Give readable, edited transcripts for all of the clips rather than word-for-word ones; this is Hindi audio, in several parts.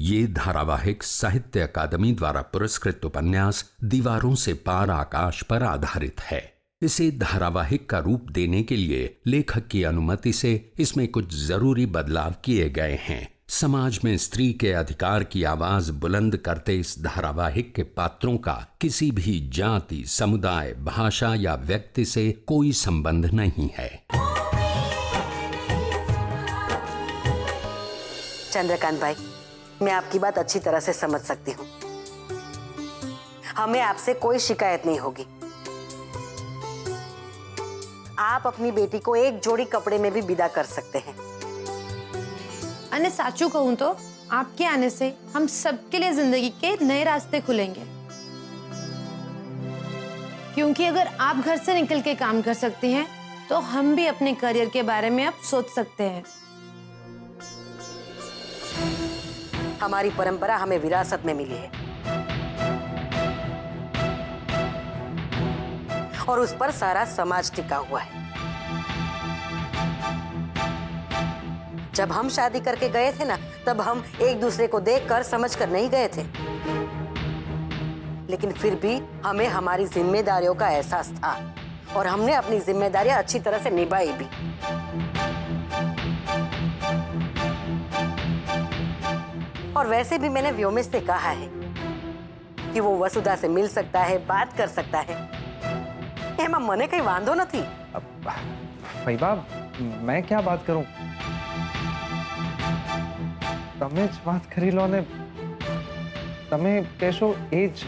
ये धारावाहिक साहित्य अकादमी द्वारा पुरस्कृत उपन्यास दीवारों से पार आकाश पर आधारित है। इसे धारावाहिक का रूप देने के लिए लेखक की अनुमति से इसमें कुछ जरूरी बदलाव किए गए हैं। समाज में स्त्री के अधिकार की आवाज बुलंद करते इस धारावाहिक के पात्रों का किसी भी जाति, समुदाय, भाषा या व्यक्ति से कोई संबंध नहीं है। चंद्रकांत भाई, मैं आपकी बात अच्छी तरह से समझ सकती हूँ। हमें आपसे कोई शिकायत नहीं होगी। आप अपनी बेटी को एक जोड़ी कपड़े में भी विदा कर सकते हैं। अने साचू कहूं तो आपके आने से हम सबके लिए जिंदगी के नए रास्ते खुलेंगे, क्योंकि अगर आप घर से निकल के काम कर सकती हैं तो हम भी अपने करियर के बारे में अब सोच सकते हैं। हमारी परंपरा हमें विरासत में मिली है और उस पर सारा समाज टिका हुआ है। जब हम शादी करके गए थे ना, तब हम एक दूसरे को देखकर समझकर नहीं गए थे, लेकिन फिर भी हमें हमारी जिम्मेदारियों का एहसास था और हमने अपनी जिम्मेदारियां अच्छी तरह से निभाई भी। और वैसे भी मैंने व्योमेश से कहा है कि वो वसुधा से मिल सकता है, बात कर सकता है। एमा मने कहीं वांधो नहीं। फैबा, मैं क्या बात करूं? તમે જ વાત કરી લો ને, તમે કહેશો એ જ।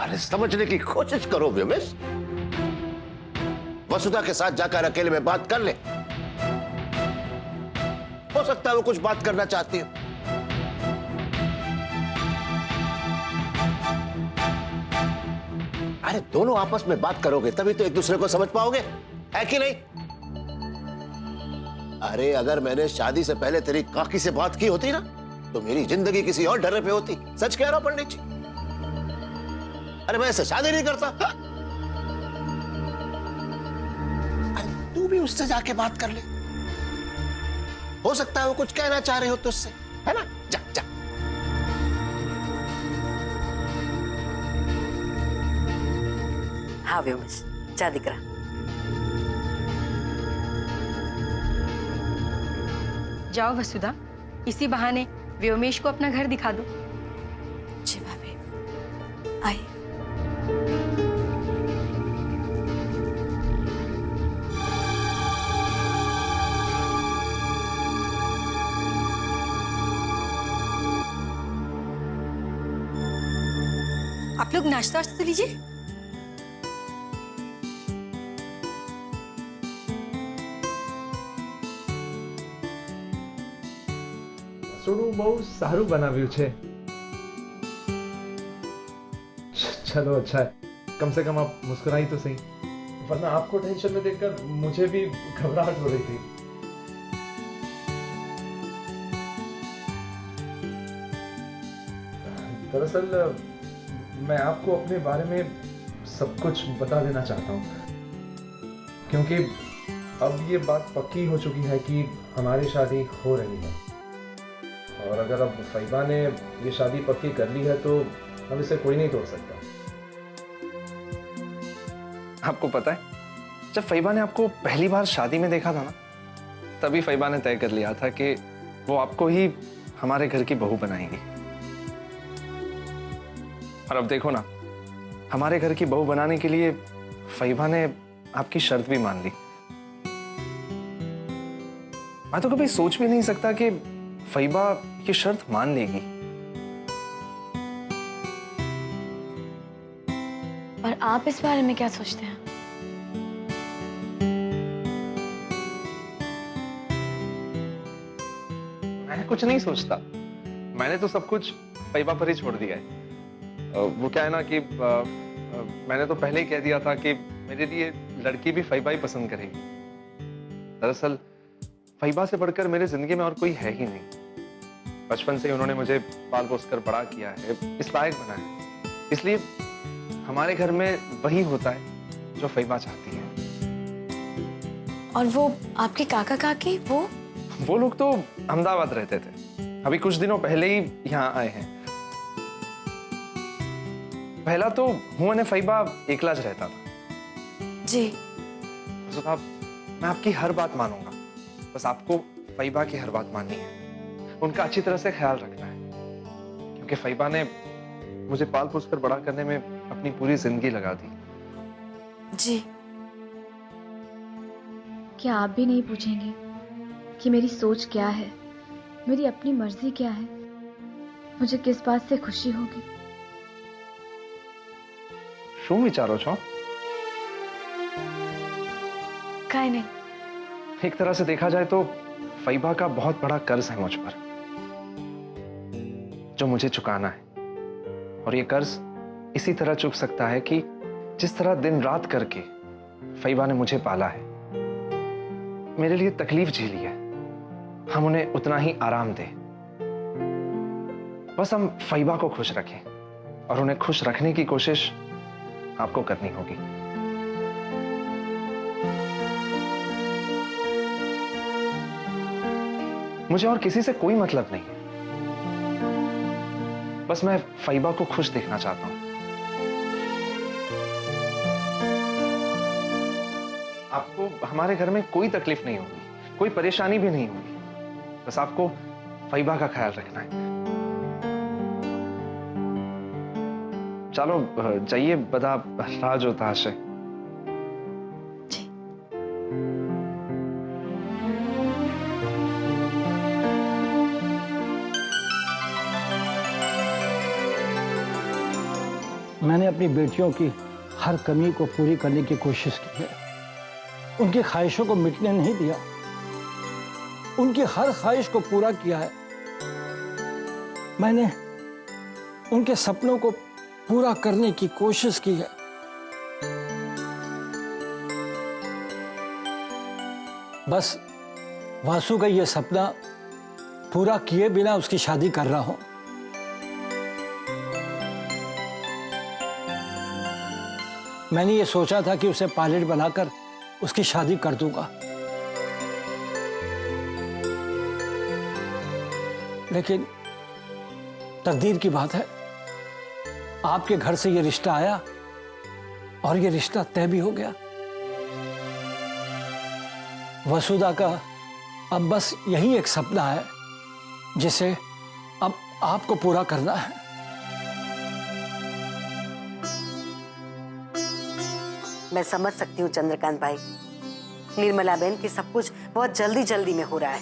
अरे समझने की कोशिश करो व्योमेश। वसुधा के साथ जाकर अकेले में बात कर ले। हो सकता है वो कुछ बात करना चाहती है। अरे दोनों आपस में बात करोगे तभी तो एक दूसरे को समझ पाओगे, है कि नहीं? अरे अगर मैंने शादी से पहले तेरी काकी से बात की होती ना, तो मेरी जिंदगी किसी और ढर्रे पे होती। सच कह रहा हूं पंडित जी। अरे मैं ऐसे शादी नहीं करता। अरे तू भी उससे जाके बात कर ले। हो सकता है वो कुछ कहना चाह रहे हो तुझसे, है ना? जा जा। हाँ व्योमेश, जा दिकरा। जाओ वसुधा, इसी बहाने व्योमेश को अपना घर दिखा दो। जी भाभी, आइए। आप लोग नाश्ता वाश्ता तो लीजिए। રસોડું બહુ સારું બનાવ્યું છે। चलो अच्छा है, कम से कम आप मुस्कुराई तो सही, वरना आपको टेंशन में देखकर मुझे भी घबराहट हो रही थी। दरअसल मैं आपको अपने बारे में सब कुछ बता देना चाहता हूँ, क्योंकि अब ये बात पक्की हो चुकी है कि हमारी शादी हो रही है। और अगर अब फैबा ने ये शादी पक्की कर ली है तो अब इसे कोई नहीं तोड़ सकता। आपको पता है, जब फैबा ने आपको पहली बार शादी में देखा था ना, तभी फैबा ने तय कर लिया था कि वो आपको ही हमारे घर की बहू बनाएंगी। और अब देखो ना, हमारे घर की बहू बनाने के लिए फैबा ने आपकी शर्त भी मान ली। मैं तो कभी सोच भी नहीं सकता कि फैबा ये शर्त मान लेगी। और आप इस बारे में क्या सोचते हैं? मैं कुछ नहीं सोचता, मैंने तो सब कुछ फैबा पर ही छोड़ दिया है। वो क्या है ना कि मैंने तो पहले ही कह दिया था कि मेरे लिए लड़की भी फैबा ही पसंद करेगी। दरअसल फैबा से बढ़कर मेरे जिंदगी में और कोई है ही नहीं। बचपन से ही उन्होंने मुझे पाल पोस कर बड़ा किया है, इस लायक बनाया, इसलिए हमारे घर में वही होता है जो फैबा चाहती है। और वो आपके काका काकी वो लोग तो अहमदाबाद रहते थे, अभी कुछ दिनों पहले ही यहाँ आए हैं। पहला तो हुआ ने फैबा एकला ज रहता था। जी। तो आप, मैं आपकी हर बात मानूंगा, बस आपको फैबा की हर बात माननी है, उनका अच्छी तरह से ख्याल रखना है, क्योंकि फैबा ने मुझे पाल पोस कर बड़ा करने में अपनी पूरी जिंदगी लगा दी। जी। क्या आप भी नहीं पूछेंगे कि मेरी सोच क्या है, मेरी अपनी मर्जी क्या है, मुझे किस बात से खुशी होगी? શું વિચારો છો? काहे नहीं। एक तरह से देखा जाए तो फैबा का बहुत बड़ा कर्ज है मुझ पर, जो मुझे चुकाना है, और ये कर्ज इसी तरह चुक सकता है कि जिस तरह दिन रात करके फैबा ने मुझे पाला है, मेरे लिए तकलीफ झेली है, हम उन्हें उतना ही आराम दें। बस हम फैबा को खुश रखें, और उन्हें खुश रखने की कोशिश आपको करनी होगी। मुझे और किसी से कोई मतलब नहीं है, बस मैं फैबा को खुश देखना चाहता हूं। आपको हमारे घर में कोई तकलीफ नहीं होगी, कोई परेशानी भी नहीं होगी, बस आपको फैबा का ख्याल रखना है। चलो जाइए, बदा राह जोता हशे। मैंने अपनी बेटियों की हर कमी को पूरी करने की कोशिश की है, उनकी ख्वाहिशों को मिटने नहीं दिया, उनकी हर ख्वाहिश को पूरा किया है। मैंने उनके सपनों को पूरा करने की कोशिश की है। बस वासु का ये सपना पूरा किए बिना उसकी शादी कर रहा हूं। मैंने ये सोचा था कि उसे पायलट बनाकर उसकी शादी कर दूंगा, लेकिन तकदीर की बात है, आपके घर से ये रिश्ता आया और ये रिश्ता तय भी हो गया। वसुधा का अब बस यही एक सपना है जिसे अब आपको पूरा करना है। मैं समझ सकती हूँ चंद्रकांत भाई, निर्मला बहन की सब कुछ बहुत जल्दी जल्दी में हो रहा है,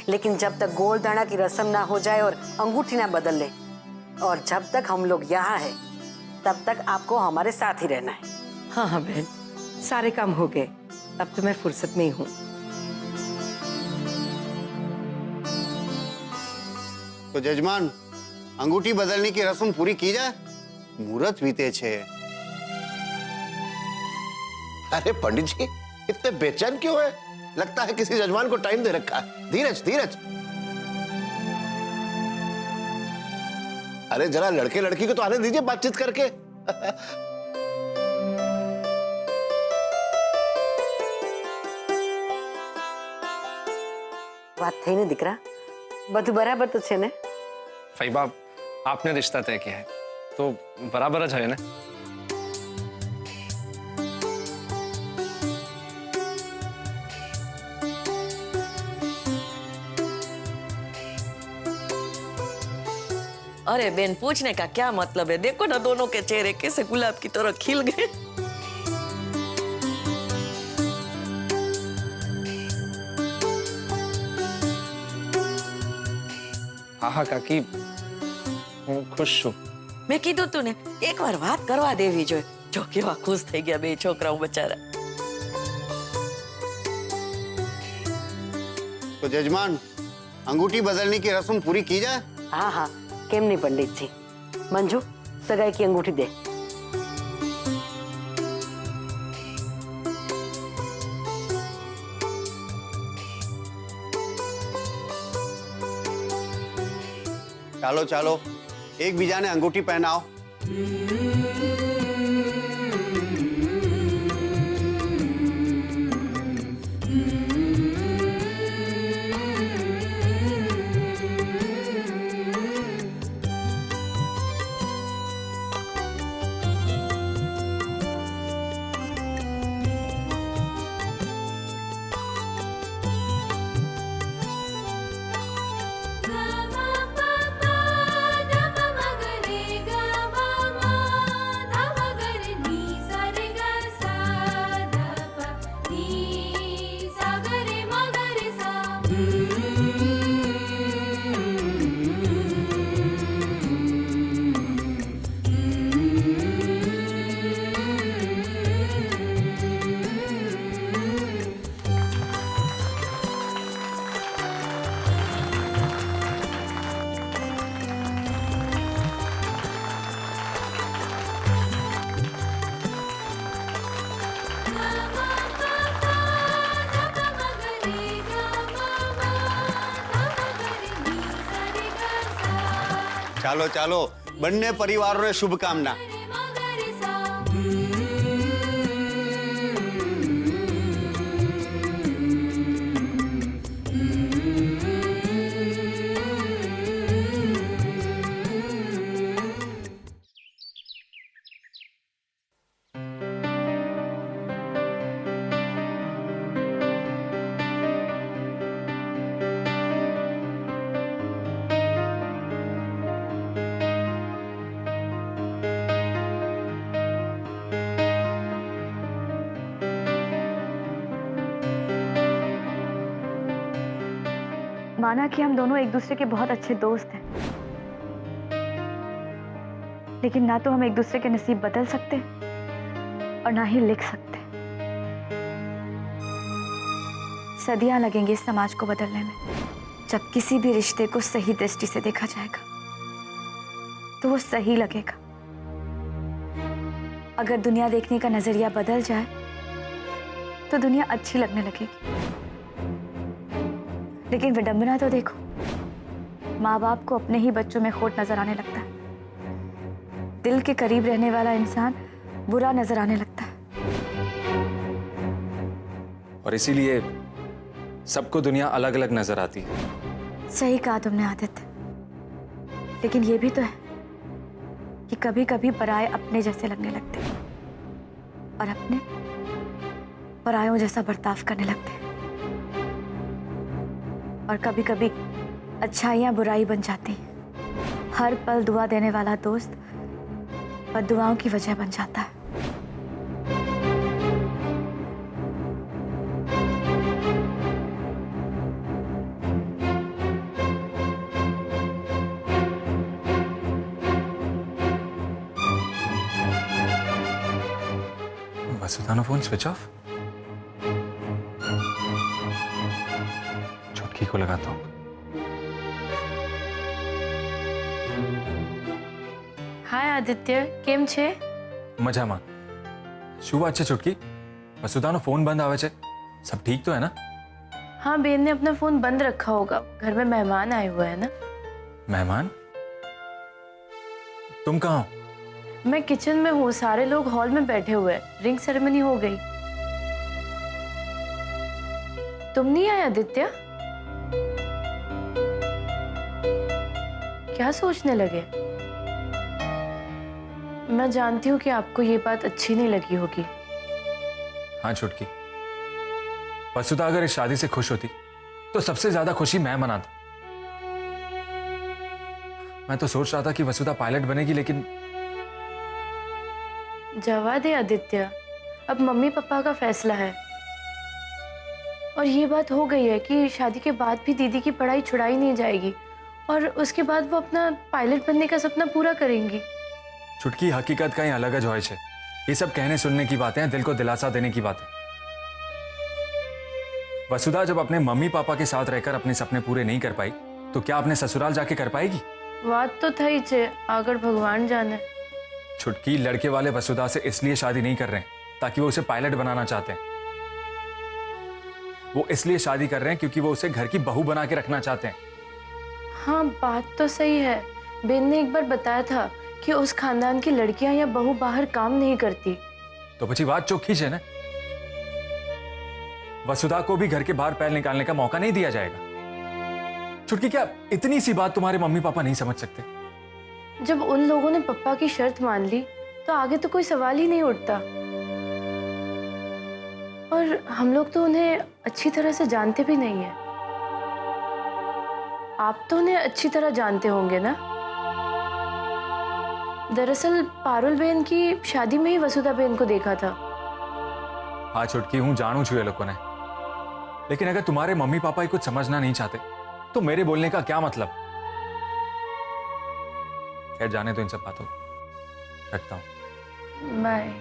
लेकिन जब तक गोलदाना की रस्म ना हो जाए और अंगूठी ना बदल ले, और जब तक हम लोग यहाँ हैं, तब तक आपको हमारे साथ ही रहना है। हाँ हाँ बहन, सारे काम हो गए, अब तो मैं फुर्सत में ही हूँ। तो जजमान, अंगूठी बदलने की रस्म पूरी की जाए, मुहूर्त बीते छे। अरे पंडित जी, इतने बेचैन क्यों है? लगता है किसी जजमान को टाइम दे रखा है। धीरज धीरज। अरे जरा लड़के लड़की को तो आने दीजिए बातचीत करके। बात थी नहीं दिख रहा, બધું બરાબર તો છે ને? फैबा, आपने रिश्ता तय किया है तो बराबर है ना? अरे बेन, पूछने का क्या मतलब है? देखो ना दोनों के चेहरे कैसे गुलाब की तरह खिल गए। हाँ हाँ काकी, हूँ खुश हूँ। मैं कीधुं तू ने एक बार बात करवा देवी जोईए। जो केवा खुश થઈ ગયા બે છોકરાઓ બચારા। तो जजमान, अंगूठी बदलने की रस्म पूरी की जाए। हाँ हाँ, केम नहीं पंडित जी। मंजू, सगाई की अंगूठी दे। ચાલો ચાલો એકબીજાને અંગૂઠી પહેરાવો. ચાલો ચાલો બંને પરિવારોને શુભકામના. माना कि हम दोनों एक दूसरे के बहुत अच्छे दोस्त हैं, लेकिन ना तो हम एक दूसरे के नसीब बदल सकते और ना ही लिख सकते. सदियां लगेंगी इस समाज को बदलने में. जब किसी भी रिश्ते को सही दृष्टि से देखा जाएगा तो वो सही लगेगा. अगर दुनिया देखने का नजरिया बदल जाए तो दुनिया अच्छी लगने लगेगी. लेकिन विडंबना तो देखो, माँ बाप को अपने ही बच्चों में खोट नजर आने लगता है. दिल के करीब रहने वाला इंसान बुरा नजर आने लगता है. और इसीलिए सबको दुनिया अलग अलग नजर आती है. सही कहा तुमने आदित्य. लेकिन ये भी तो है कि कभी कभी पराये अपने जैसे लगने लगते हैं और अपने परायों जैसा बर्ताव करने लगते हैं. और कभी कभी अच्छाइयां बुराई बन जाती हैं. हर पल दुआ देने वाला दोस्त बद्दुआओं की वजह बन जाता है. वसुधा का फोन स्विच ऑफ. छुटकी को लगाता हूँ. हाय आदित्य, केम छे? मजामा. શું વાત છે छुटकी? वसुधाનો फोन बंद आवे छे. सब ठीक तो है ना? हाँ, बेन ने अपना फोन बंद रखा होगा. घर में मेहमान आए हुए हैं ना. मेहमान? तुम कहाँ हो? मैं किचन में हूँ. सारे लोग हॉल में बैठे हुए हैं. रिंग सेरेमनी हो गई. तुम नहीं आए आदित्य? क्या सोचने लगे? मैं जानती हूँ कि आपको ये बात अच्छी नहीं लगी होगी. हाँ छुटकी, वसुधा अगर इस शादी से खुश होती तो सबसे ज्यादा खुशी मैं मनाता. मैं तो सोच रहा था कि वसुधा पायलट बनेगी, लेकिन जवा दे आदित्य. अब मम्मी पापा का फैसला है. और ये बात हो गई है कि शादी के बाद भी दीदी की पढ़ाई छुड़ाई नहीं जाएगी और उसके बाद वो अपना पायलट बनने का सपना पूरा करेंगी. छुटकी, हकीकत कहीं अलग જ હોય છે. ये सब कहने सुनने की बातें हैं, दिल को दिलासा देने की बातें. वसुधा जब अपने मम्मी पापा के साथ रहकर अपने सपने पूरे नहीं कर पाई तो क्या अपने ससुराल जाके कर पाएगी? बात तो थई छे, आगर भगवान जाने. छुटकी, लड़के वाले वसुधा से इसलिए शादी नहीं कर रहे हैं ताकि वो उसे पायलट बनाना चाहते हैं. वो इसलिए शादी कर रहे हैं क्योंकि वो उसे घर की बहू बना के रखना चाहते हैं. हाँ बात तो सही है। बेन ने एक बार बताया था कि उस खानदान की लड़कियां या बहू बाहर काम नहीं करती। तो बची बात चौखी है ना, वसुधा को भी घर के बाहर पैर निकालने का मौका नहीं दिया जाएगा। छुटकी, क्या इतनी सी बात तुम्हारे मम्मी पापा नहीं समझ सकते? जब उन लोगों ने पप्पा की शर्त मान ली तो आगे तो कोई सवाल ही नहीं उठता। और हम लोग तो उन्हें अच्छी तरह से जानते भी नहीं है। आप तो उन्हें अच्छी तरह जानते होंगे ना? दरअसल पारुल बहन की शादी में ही वसुधा बहन को देखा था। हाँ छुटकी, हूं जानू छू ये लोगों ने, लेकिन अगर तुम्हारे मम्मी पापा ही कुछ समझना नहीं चाहते तो मेरे बोलने का क्या मतलब? खैर जाने तो इन सब बातों, रखता हूं। बाय।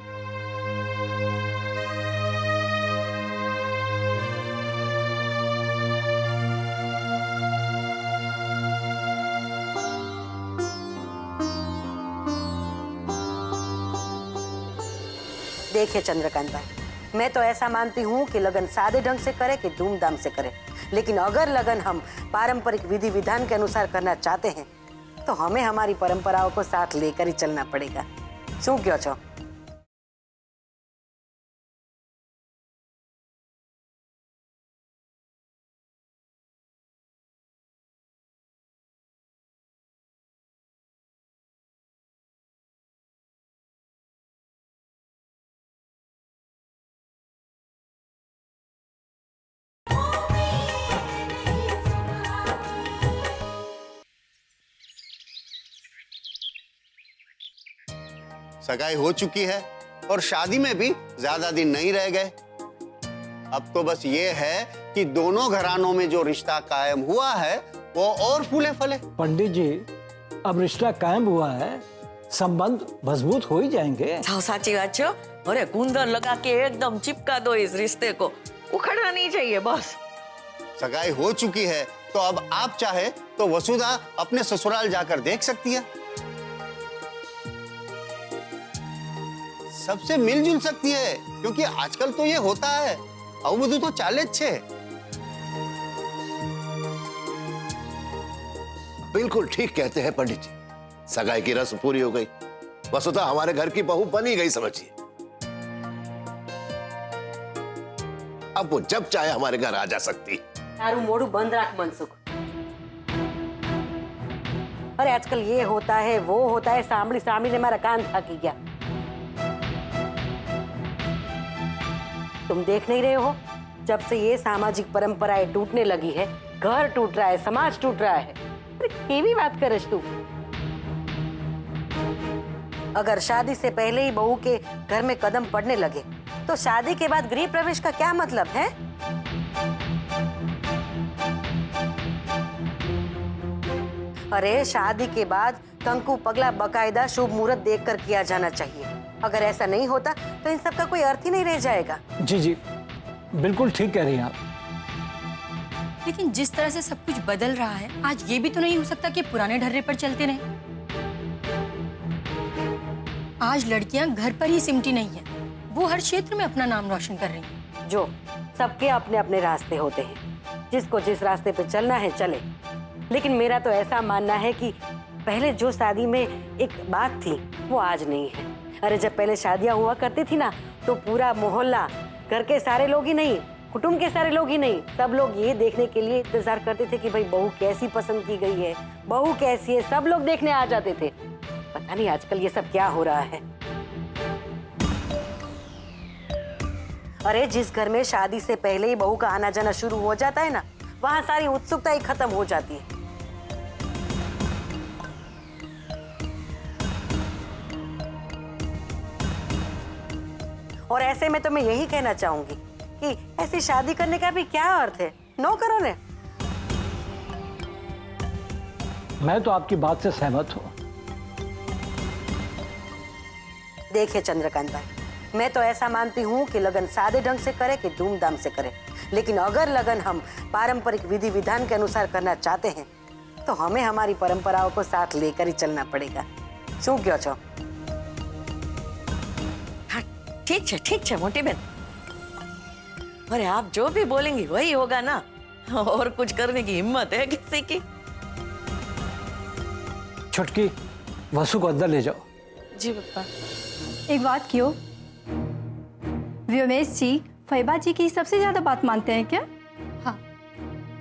देखिए चंद्रकांत भाई, मैं तो ऐसा मानती हूँ कि लगन सादे ढंग से करे कि धूमधाम से करे, लेकिन अगर लगन हम पारंपरिक विधि विधान के अनुसार करना चाहते हैं तो हमें हमारी परंपराओं को साथ लेकर ही चलना पड़ेगा। शू कहो छो? सगाई हो चुकी है और शादी में भी ज्यादा दिन नहीं रह गए। अब तो बस ये है कि दोनों घरानों में जो रिश्ता कायम हुआ है वो और फूले फले। पंडित जी, अब रिश्ता कायम हुआ है, संबंध मजबूत हो ही जाएंगे। साची बात छो। अरे कुंदन लगा के एकदम चिपका दो इस रिश्ते को, उखड़ना नहीं चाहिए बस। सगाई हो चुकी है तो अब आप चाहे तो वसुधा अपने ससुराल जाकर देख सकती है, सबसे मिलजुल सकती है, क्योंकि आजकल तो ये होता है। आउ બધું तो चाले छे। बिल्कुल ठीक कहते हैं पंडित जी, सगाई की रस्म पूरी हो गई, वसुधा हमारे घर की बहू बनी गई समझिए। अब वो जब चाहे हमारे घर आ जा सकती। तारू मोड़ू बंद रख मनसुख। अरे आजकल ये होता है वो होता है, सांभली सांभली ने मारा कान थकी गया। तुम देख नहीं रहे हो, जब से ये सामाजिक परंपराएं टूटने लगी है, घर टूट रहा है, समाज टूट रहा है। अरे केवी बात करस तू? अगर शादी से पहले ही बहू के घर में कदम पड़ने लगे तो शादी के बाद गृह प्रवेश का क्या मतलब है? अरे शादी के बाद कंकु पगला बकायदा शुभ मुहूर्त देखकर किया जाना चाहिए। अगर ऐसा नहीं होता तो इन सब का कोई अर्थ ही नहीं रह जाएगा। जी जी, बिल्कुल ठीक कह रही हैं आप। लेकिन जिस तरह से सब कुछ बदल रहा है, आज ये भी तो नहीं हो सकता कि पुराने ढर्रे पर चलते रहे। आज लड़कियां घर पर ही सिमटी नहीं है, वो हर क्षेत्र में अपना नाम रोशन कर रही हैं। जो सबके अपने अपने रास्ते होते हैं, जिसको जिस रास्ते पे चलना है चले। लेकिन मेरा तो ऐसा मानना है कि पहले जो शादी में एक बात थी वो आज नहीं है। अरे जब पहले शादियां हुआ करती थी ना, तो पूरा मोहल्ला, घर के सारे लोग ही नहीं, कुटुंब के सारे लोग ही नहीं, सब लोग ये देखने के लिए इंतजार करते थे कि भाई बहू कैसी पसंद की गई है, बहू कैसी है, सब लोग देखने आ जाते थे। पता नहीं आजकल ये सब क्या हो रहा है। अरे जिस घर में शादी से पहले ही बहू का आना जाना शुरू हो जाता है ना, वहां सारी उत्सुकता ही खत्म हो जाती है। और ऐसे में तो मैं यही कहना चाहूंगी कि ऐसी शादी करने का भी क्या अर्थ है? नो करो ने। मैं तो आपकी बात से सहमत हूं। देखिए चंद्रकांत भाई, मैं तो ऐसा मानती हूँ कि लगन सादे ढंग से करे कि धूमधाम से करे, लेकिन अगर लगन हम पारंपरिक विधि विधान के अनुसार करना चाहते हैं तो हमें हमारी परंपराओं को साथ लेकर ही चलना पड़ेगा। शू कहो छो? ठीक है मोटी बहन। अरे आप जो भी बोलेंगी वही होगा ना, और कुछ करने की हिम्मत है किसी की? छुटकी, वसु को अंदर ले जाओ। जी पापा। एक बात क्यों, व्योमेश जी फैबा जी की सबसे ज्यादा बात मानते हैं क्या? हाँ,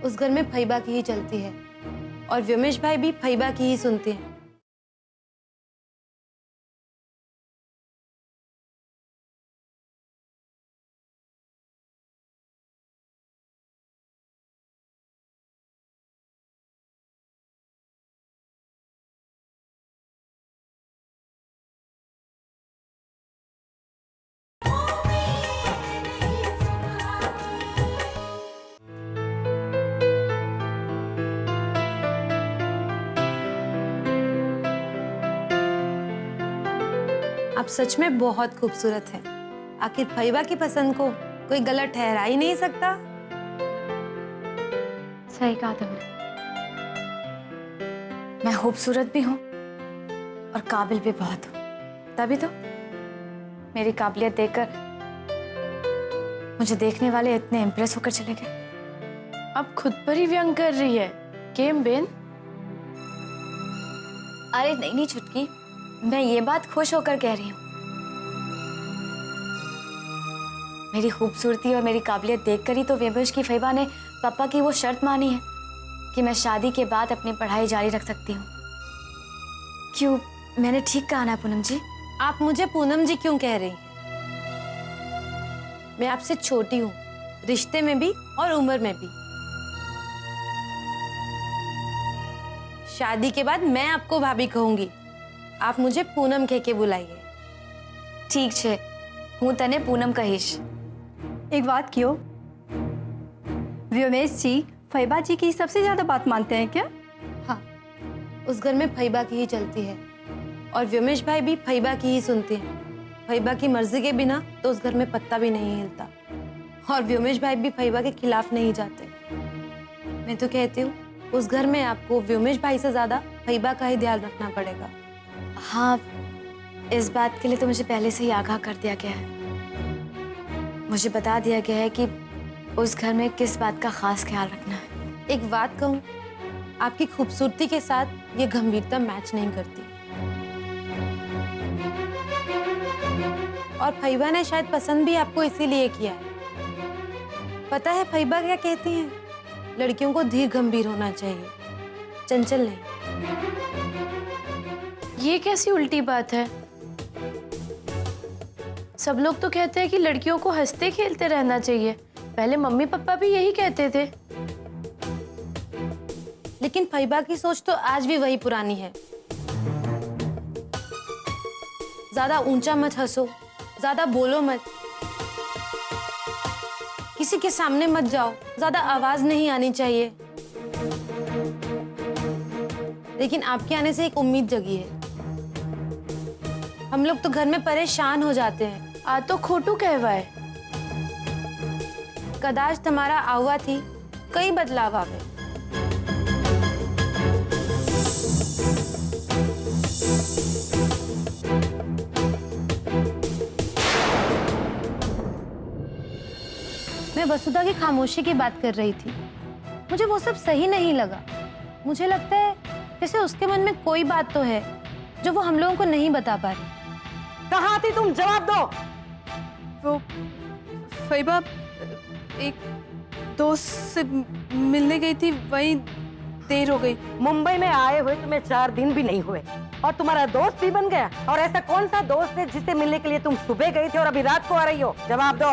उस घर में फैबा की ही चलती है और व्योमेश भाई भी फैबा की ही सुनते हैं। आप सच में बहुत खूबसूरत हैं। आखिर फैबा की पसंद को कोई गलत ठहरा ही नहीं सकता। सही कहा तुमने। मैं खूबसूरत भी हूँ और काबिल भी बहुत हूँ, तभी तो मेरी काबिलियत देखकर मुझे देखने वाले इतने इम्प्रेस होकर चले गए। अब खुद पर ही व्यंग कर रही है। केम बेन? अरे नहीं नहीं छुटकी, मैं ये बात खुश होकर कह रही हूँ। मेरी खूबसूरती और मेरी काबिलियत देखकर ही तो व्योमेश की फैबा ने पापा की वो शर्त मानी है कि मैं शादी के बाद अपनी पढ़ाई जारी रख सकती हूँ। क्यों, मैंने ठीक कहा ना पूनम जी? आप मुझे पूनम जी क्यों कह रही? मैं आपसे छोटी हूँ, रिश्ते में भी और उम्र में भी। शादी के बाद मैं आपको भाभी कहूंगी, आप मुझे पूनम कह के बुलाइए। ठीक है, हूँ तने पूनम कहीश। एक बात क्यों, व्योमेश जी फैबा जी की सबसे ज्यादा बात मानते हैं क्या? हाँ, उस घर में फैबा की ही चलती है और व्योमेश भाई भी फैबा की ही सुनते हैं। फैबा की मर्जी के बिना तो उस घर में पत्ता भी नहीं हिलता और व्योमेश भाई भी फैबा के खिलाफ नहीं जाते। मैं तो कहती हूँ उस घर में आपको व्योमेश भाई से ज्यादा फैबा का ही ध्यान रखना पड़ेगा। हाँ, इस बात के लिए तो मुझे पहले से ही आगाह कर दिया गया है। मुझे बता दिया गया है कि उस घर में किस बात का खास ख्याल रखना है। एक बात कहूँ, आपकी खूबसूरती के साथ ये गंभीरता मैच नहीं करती। और फैबा ने शायद पसंद भी आपको इसीलिए किया है। पता है फैबा क्या कहती हैं? लड़कियों को धीर गंभीर होना चाहिए, चंचल नहीं। ये कैसी उल्टी बात है? सब लोग तो कहते हैं कि लड़कियों को हंसते खेलते रहना चाहिए। पहले मम्मी पापा भी यही कहते थे। लेकिन फैबा की सोच तो आज भी वही पुरानी है। ज्यादा ऊंचा मत हंसो, ज्यादा बोलो मत, किसी के सामने मत जाओ, ज्यादा आवाज नहीं आनी चाहिए। लेकिन आपके आने से एक उम्मीद जगी है। हम लोग तो घर में परेशान हो जाते हैं। आ तो खोटू कहवाए। कदाच तुम्हारा आवा थी कई बदलाव आवे। मैं वसुधा की खामोशी की बात कर रही थी। मुझे वो सब सही नहीं लगा। मुझे लगता है जैसे उसके मन में कोई बात तो है जो वो हम लोगों को नहीं बता पा रही। कहाँ थी तुम? जवाब दो। वो फैबा एक दोस्त से मिलने गई थी, वहीं देर हो गई। मुंबई में आए हुए तुम्हें 4 दिन भी नहीं हुए और तुम्हारा दोस्त भी बन गया। और ऐसा कौन सा दोस्त है जिससे मिलने के लिए तुम सुबह गई थी और अभी रात को आ रही हो? जवाब दो।